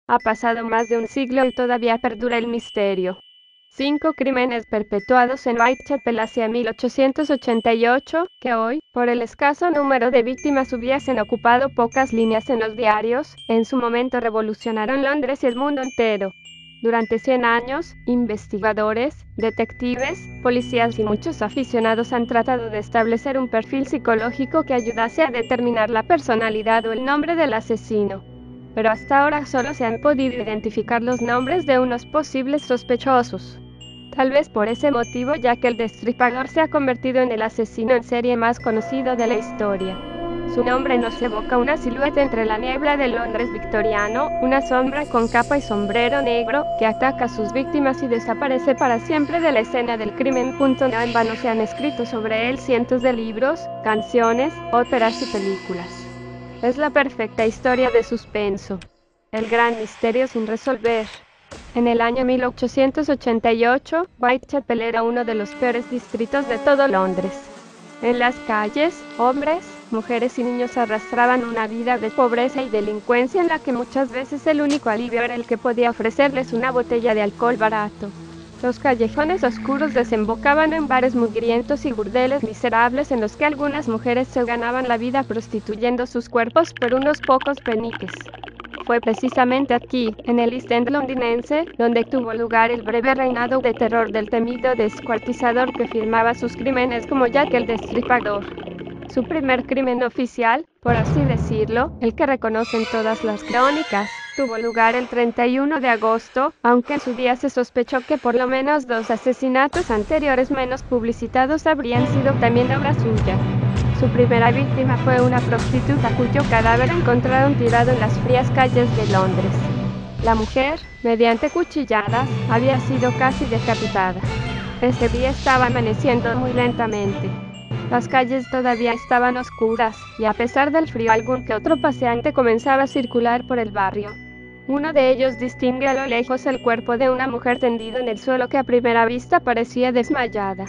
Ha pasado más de un siglo y todavía perdura el misterio. 5 crímenes perpetuados en Whitechapel hacia 1888, que hoy, por el escaso número de víctimas, hubiesen ocupado pocas líneas en los diarios, en su momento revolucionaron Londres y el mundo entero. Durante 100 años, investigadores, detectives, policías y muchos aficionados han tratado de establecer un perfil psicológico que ayudase a determinar la personalidad o el nombre del asesino. Pero hasta ahora solo se han podido identificar los nombres de unos posibles sospechosos. Tal vez por ese motivo, ya que el destripador se ha convertido en el asesino en serie más conocido de la historia. Su nombre nos evoca una silueta entre la niebla del Londres victoriano, una sombra con capa y sombrero negro, que ataca a sus víctimas y desaparece para siempre de la escena del crimen. No en vano se han escrito sobre él cientos de libros, canciones, óperas y películas. Es la perfecta historia de suspenso. El gran misterio sin resolver. En el año 1888, Whitechapel era uno de los peores distritos de todo Londres. En las calles, hombres, mujeres y niños arrastraban una vida de pobreza y delincuencia en la que muchas veces el único alivio era el que podía ofrecerles una botella de alcohol barato. Los callejones oscuros desembocaban en bares mugrientos y burdeles miserables en los que algunas mujeres se ganaban la vida prostituyendo sus cuerpos por unos pocos peniques. Fue precisamente aquí, en el East End londinense, donde tuvo lugar el breve reinado de terror del temido descuartizador que firmaba sus crímenes como Jack el Destripador. Su primer crimen oficial, por así decirlo, el que reconocen todas las crónicas, tuvo lugar el 31 de agosto, aunque en su día se sospechó que por lo menos 2 asesinatos anteriores menos publicitados habrían sido también obra suya. Su primera víctima fue una prostituta cuyo cadáver encontraron tirado en las frías calles de Londres. La mujer, mediante cuchilladas, había sido casi decapitada. Ese día estaba amaneciendo muy lentamente. Las calles todavía estaban oscuras, y a pesar del frío algún que otro paseante comenzaba a circular por el barrio. Uno de ellos distingue a lo lejos el cuerpo de una mujer tendido en el suelo que a primera vista parecía desmayada.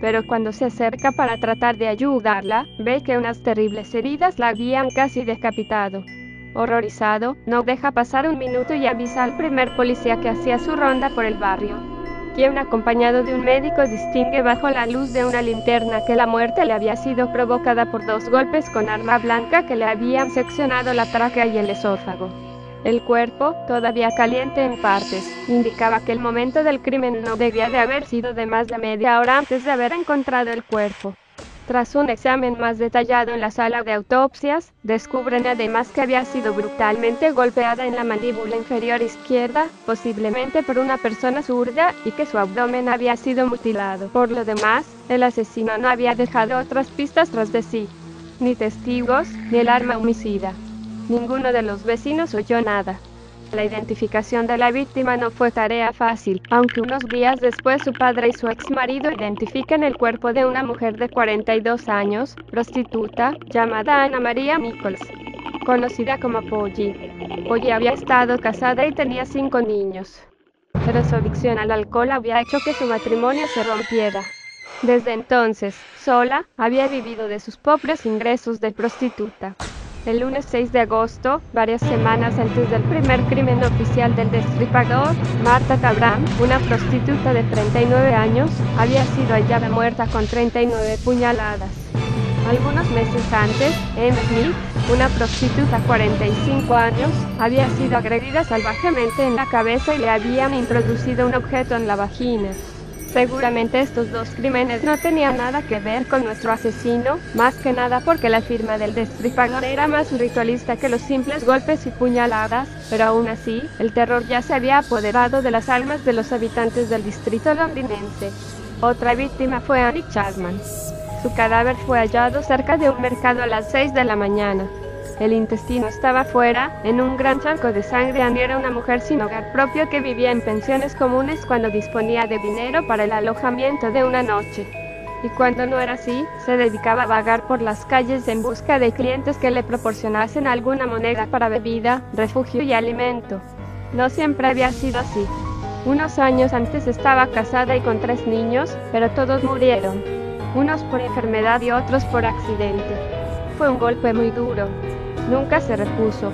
Pero cuando se acerca para tratar de ayudarla, ve que unas terribles heridas la habían casi decapitado. Horrorizado, no deja pasar un minuto y avisa al primer policía que hacía su ronda por el barrio, quien acompañado de un médico distingue bajo la luz de una linterna que la muerte le había sido provocada por 2 golpes con arma blanca que le habían seccionado la tráquea y el esófago. El cuerpo, todavía caliente en partes, indicaba que el momento del crimen no debía de haber sido de más de media hora antes de haber encontrado el cuerpo. Tras un examen más detallado en la sala de autopsias, descubren además que había sido brutalmente golpeada en la mandíbula inferior izquierda, posiblemente por una persona zurda, y que su abdomen había sido mutilado. Por lo demás, el asesino no había dejado otras pistas tras de sí. Ni testigos, ni el arma homicida. Ninguno de los vecinos oyó nada. La identificación de la víctima no fue tarea fácil, aunque unos días después su padre y su exmarido identifican el cuerpo de una mujer de 42 años, prostituta, llamada Anna Maria Nichols, conocida como Polly. Polly había estado casada y tenía 5 niños. Pero su adicción al alcohol había hecho que su matrimonio se rompiera. Desde entonces, sola, había vivido de sus pobres ingresos de prostituta. El lunes 6 de agosto, varias semanas antes del primer crimen oficial del destripador, Martha Cabram, una prostituta de 39 años, había sido hallada muerta con 39 puñaladas. Algunos meses antes, Emma Smith, una prostituta de 45 años, había sido agredida salvajemente en la cabeza y le habían introducido un objeto en la vagina. Seguramente estos 2 crímenes no tenían nada que ver con nuestro asesino, más que nada porque la firma del destripador era más ritualista que los simples golpes y puñaladas, pero aún así, el terror ya se había apoderado de las almas de los habitantes del distrito londinense. Otra víctima fue Annie Chapman. Su cadáver fue hallado cerca de un mercado a las 6 de la mañana. El intestino estaba fuera, en un gran charco de sangre. Annie era una mujer sin hogar propio que vivía en pensiones comunes cuando disponía de dinero para el alojamiento de una noche. Y cuando no era así, se dedicaba a vagar por las calles en busca de clientes que le proporcionasen alguna moneda para bebida, refugio y alimento. No siempre había sido así. Unos años antes estaba casada y con 3 niños, pero todos murieron. Unos por enfermedad y otros por accidente. Fue un golpe muy duro. Nunca se repuso.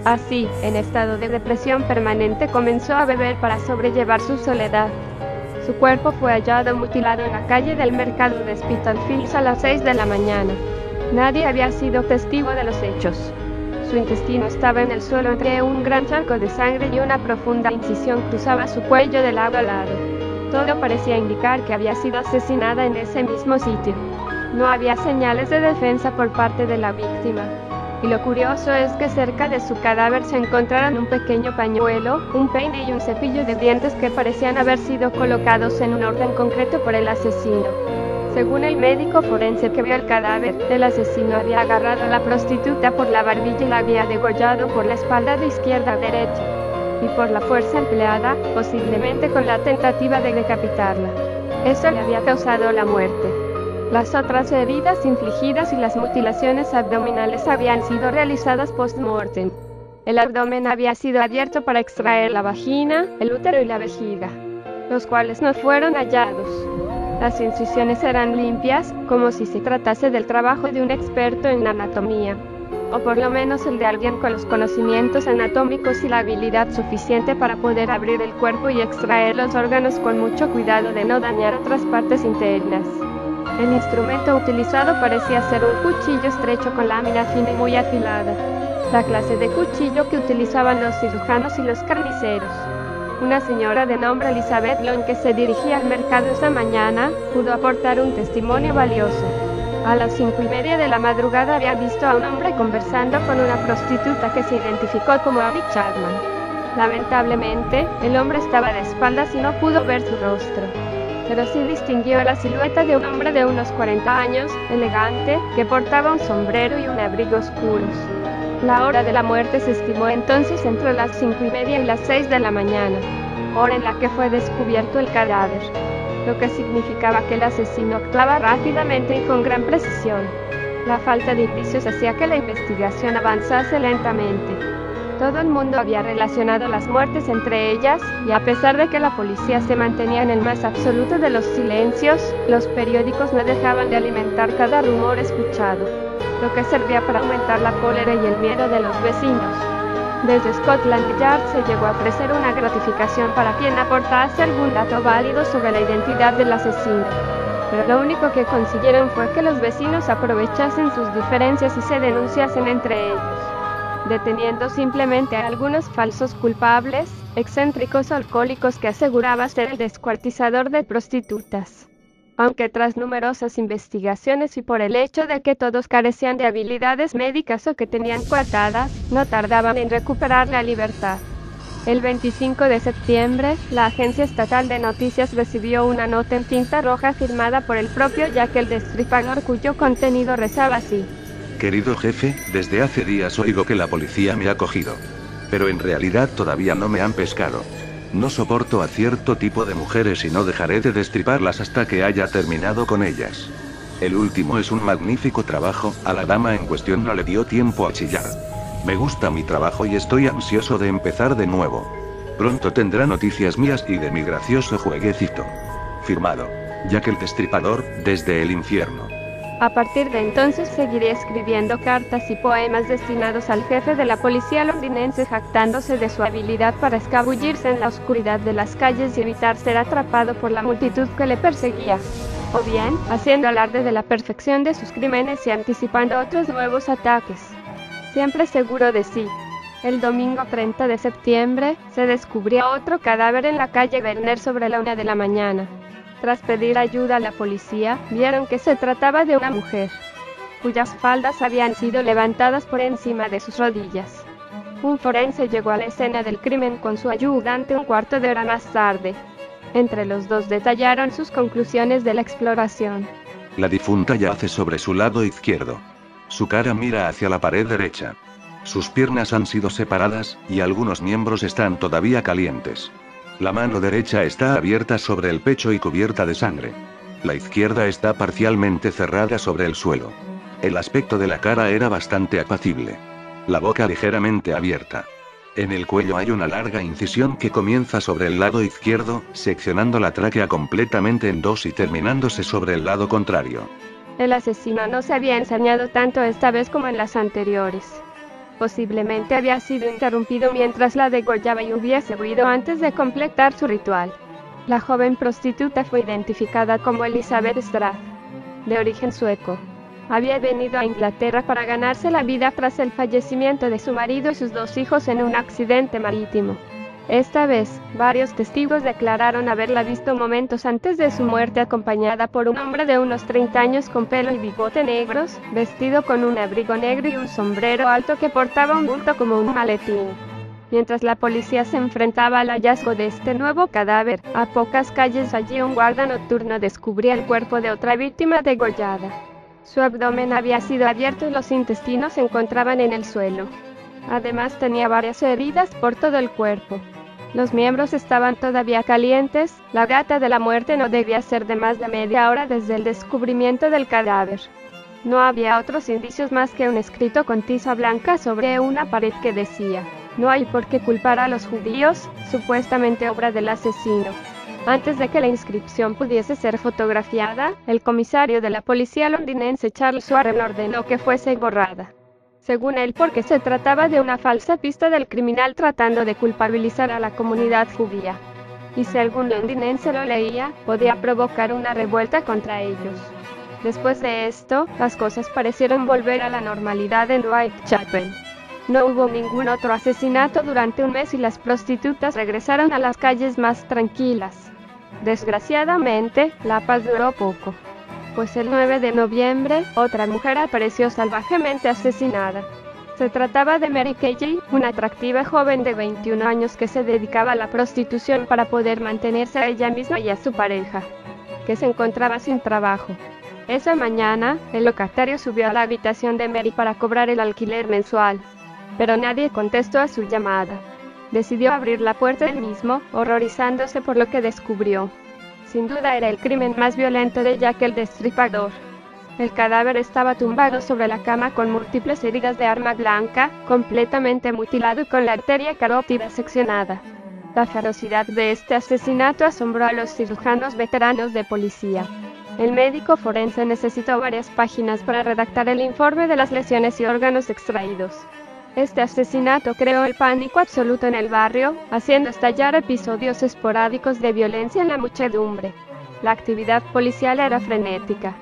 Así, en estado de depresión permanente, comenzó a beber para sobrellevar su soledad. Su cuerpo fue hallado mutilado en la calle del mercado de Spitalfields a las 6 de la mañana. Nadie había sido testigo de los hechos. Su intestino estaba en el suelo entre un gran charco de sangre y una profunda incisión cruzaba su cuello de lado a lado. Todo parecía indicar que había sido asesinada en ese mismo sitio. No había señales de defensa por parte de la víctima. Y lo curioso es que cerca de su cadáver se encontraron un pequeño pañuelo, un peine y un cepillo de dientes que parecían haber sido colocados en un orden concreto por el asesino. Según el médico forense que vio el cadáver, el asesino había agarrado a la prostituta por la barbilla y la había degollado por la espalda de izquierda a derecha, y por la fuerza empleada, posiblemente con la tentativa de decapitarla. Eso le había causado la muerte. Las otras heridas infligidas y las mutilaciones abdominales habían sido realizadas post-mortem. El abdomen había sido abierto para extraer la vagina, el útero y la vejiga, los cuales no fueron hallados. Las incisiones eran limpias, como si se tratase del trabajo de un experto en anatomía, o por lo menos el de alguien con los conocimientos anatómicos y la habilidad suficiente para poder abrir el cuerpo y extraer los órganos con mucho cuidado de no dañar otras partes internas. El instrumento utilizado parecía ser un cuchillo estrecho con lámina fina y muy afilada, la clase de cuchillo que utilizaban los cirujanos y los carniceros. Una señora de nombre Elizabeth Long, que se dirigía al mercado esa mañana, pudo aportar un testimonio valioso. A las 5:30 de la madrugada había visto a un hombre conversando con una prostituta que se identificó como Abby Chapman. Lamentablemente, el hombre estaba de espaldas y no pudo ver su rostro, pero sí distinguió la silueta de un hombre de unos 40 años, elegante, que portaba un sombrero y un abrigo oscuros. La hora de la muerte se estimó entonces entre las 5:30 y las 6 de la mañana, hora en la que fue descubierto el cadáver, lo que significaba que el asesino actuaba rápidamente y con gran precisión. La falta de indicios hacía que la investigación avanzase lentamente. Todo el mundo había relacionado las muertes entre ellas, y a pesar de que la policía se mantenía en el más absoluto de los silencios, los periódicos no dejaban de alimentar cada rumor escuchado, lo que servía para aumentar la cólera y el miedo de los vecinos. Desde Scotland Yard se llegó a ofrecer una gratificación para quien aportase algún dato válido sobre la identidad del asesino, pero lo único que consiguieron fue que los vecinos aprovechasen sus diferencias y se denunciasen entre ellos, deteniendo simplemente a algunos falsos culpables, excéntricos alcohólicos que aseguraba ser el descuartizador de prostitutas. Aunque tras numerosas investigaciones y por el hecho de que todos carecían de habilidades médicas o que tenían coartadas, no tardaban en recuperar la libertad. El 25 de septiembre, la Agencia Estatal de Noticias recibió una nota en tinta roja firmada por el propio Jack el Destripador, cuyo contenido rezaba así: Querido jefe, desde hace días oigo que la policía me ha cogido. Pero en realidad todavía no me han pescado. No soporto a cierto tipo de mujeres y no dejaré de destriparlas hasta que haya terminado con ellas. El último es un magnífico trabajo, a la dama en cuestión no le dio tiempo a chillar. Me gusta mi trabajo y estoy ansioso de empezar de nuevo. Pronto tendrá noticias mías y de mi gracioso jueguecito. Firmado, Jack el Destripador, desde el infierno. A partir de entonces seguiría escribiendo cartas y poemas destinados al jefe de la policía londinense, jactándose de su habilidad para escabullirse en la oscuridad de las calles y evitar ser atrapado por la multitud que le perseguía, o bien, haciendo alarde de la perfección de sus crímenes y anticipando otros nuevos ataques. Siempre seguro de sí. El domingo 30 de septiembre, se descubrió otro cadáver en la calle Werner sobre la 1 de la mañana. Tras pedir ayuda a la policía, vieron que se trataba de una mujer, cuyas faldas habían sido levantadas por encima de sus rodillas. Un forense llegó a la escena del crimen con su ayudante un cuarto de hora más tarde. Entre los dos detallaron sus conclusiones de la exploración. La difunta yace sobre su lado izquierdo. Su cara mira hacia la pared derecha. Sus piernas han sido separadas, y algunos miembros están todavía calientes. La mano derecha está abierta sobre el pecho y cubierta de sangre. La izquierda está parcialmente cerrada sobre el suelo. El aspecto de la cara era bastante apacible. La boca ligeramente abierta. En el cuello hay una larga incisión que comienza sobre el lado izquierdo, seccionando la tráquea completamente en dos y terminándose sobre el lado contrario. El asesino no se había ensañado tanto esta vez como en las anteriores. Posiblemente había sido interrumpido mientras la degollaba y hubiese huido antes de completar su ritual. La joven prostituta fue identificada como Elizabeth Strath, de origen sueco. Había venido a Inglaterra para ganarse la vida tras el fallecimiento de su marido y sus 2 hijos en un accidente marítimo. Esta vez, varios testigos declararon haberla visto momentos antes de su muerte acompañada por un hombre de unos 30 años con pelo y bigote negros, vestido con un abrigo negro y un sombrero alto que portaba un bulto como un maletín. Mientras la policía se enfrentaba al hallazgo de este nuevo cadáver, a pocas calles allí un guarda nocturno descubría el cuerpo de otra víctima degollada. Su abdomen había sido abierto y los intestinos se encontraban en el suelo. Además tenía varias heridas por todo el cuerpo. Los miembros estaban todavía calientes. La data de la muerte no debía ser de más de media hora desde el descubrimiento del cadáver. No había otros indicios más que un escrito con tiza blanca sobre una pared que decía: "No hay por qué culpar a los judíos", supuestamente obra del asesino. Antes de que la inscripción pudiese ser fotografiada, el comisario de la policía londinense Charles Warren ordenó que fuese borrada. Según él, porque se trataba de una falsa pista del criminal tratando de culpabilizar a la comunidad judía. Y si algún londinense lo leía, podía provocar una revuelta contra ellos. Después de esto, las cosas parecieron volver a la normalidad en Whitechapel. No hubo ningún otro asesinato durante un mes y las prostitutas regresaron a las calles más tranquilas. Desgraciadamente, la paz duró poco, pues el 9 de noviembre, otra mujer apareció salvajemente asesinada. Se trataba de Mary Kelly, una atractiva joven de 21 años que se dedicaba a la prostitución para poder mantenerse a ella misma y a su pareja, que se encontraba sin trabajo. Esa mañana, el locatario subió a la habitación de Mary para cobrar el alquiler mensual, pero nadie contestó a su llamada. Decidió abrir la puerta él mismo, horrorizándose por lo que descubrió. Sin duda era el crimen más violento de Jack el Destripador. El cadáver estaba tumbado sobre la cama con múltiples heridas de arma blanca, completamente mutilado y con la arteria carótida seccionada. La ferocidad de este asesinato asombró a los cirujanos veteranos de policía. El médico forense necesitó varias páginas para redactar el informe de las lesiones y órganos extraídos. Este asesinato creó el pánico absoluto en el barrio, haciendo estallar episodios esporádicos de violencia en la muchedumbre. La actividad policial era frenética.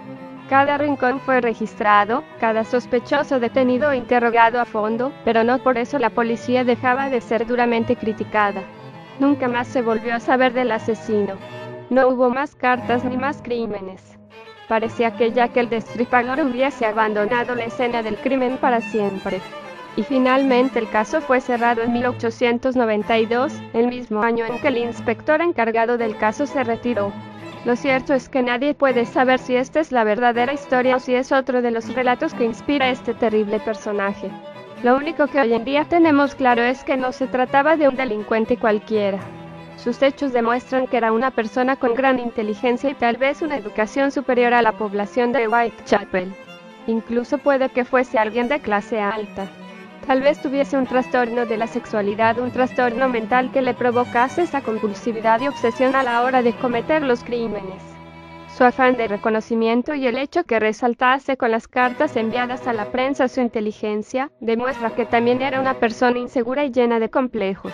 Cada rincón fue registrado, cada sospechoso detenido e interrogado a fondo, pero no por eso la policía dejaba de ser duramente criticada. Nunca más se volvió a saber del asesino. No hubo más cartas ni más crímenes. Parecía que Jack el Destripador hubiese abandonado la escena del crimen para siempre. Y finalmente el caso fue cerrado en 1892, el mismo año en que el inspector encargado del caso se retiró. Lo cierto es que nadie puede saber si esta es la verdadera historia o si es otro de los relatos que inspira a este terrible personaje. Lo único que hoy en día tenemos claro es que no se trataba de un delincuente cualquiera. Sus hechos demuestran que era una persona con gran inteligencia y tal vez una educación superior a la población de Whitechapel. Incluso puede que fuese alguien de clase alta. Tal vez tuviese un trastorno de la sexualidad, un trastorno mental que le provocase esa compulsividad y obsesión a la hora de cometer los crímenes. Su afán de reconocimiento y el hecho que resaltase con las cartas enviadas a la prensa su inteligencia, demuestra que también era una persona insegura y llena de complejos.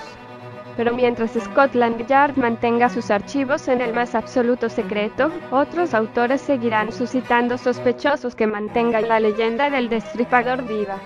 Pero mientras Scotland Yard mantenga sus archivos en el más absoluto secreto, otros autores seguirán suscitando sospechosos que mantengan la leyenda del Destripador viva.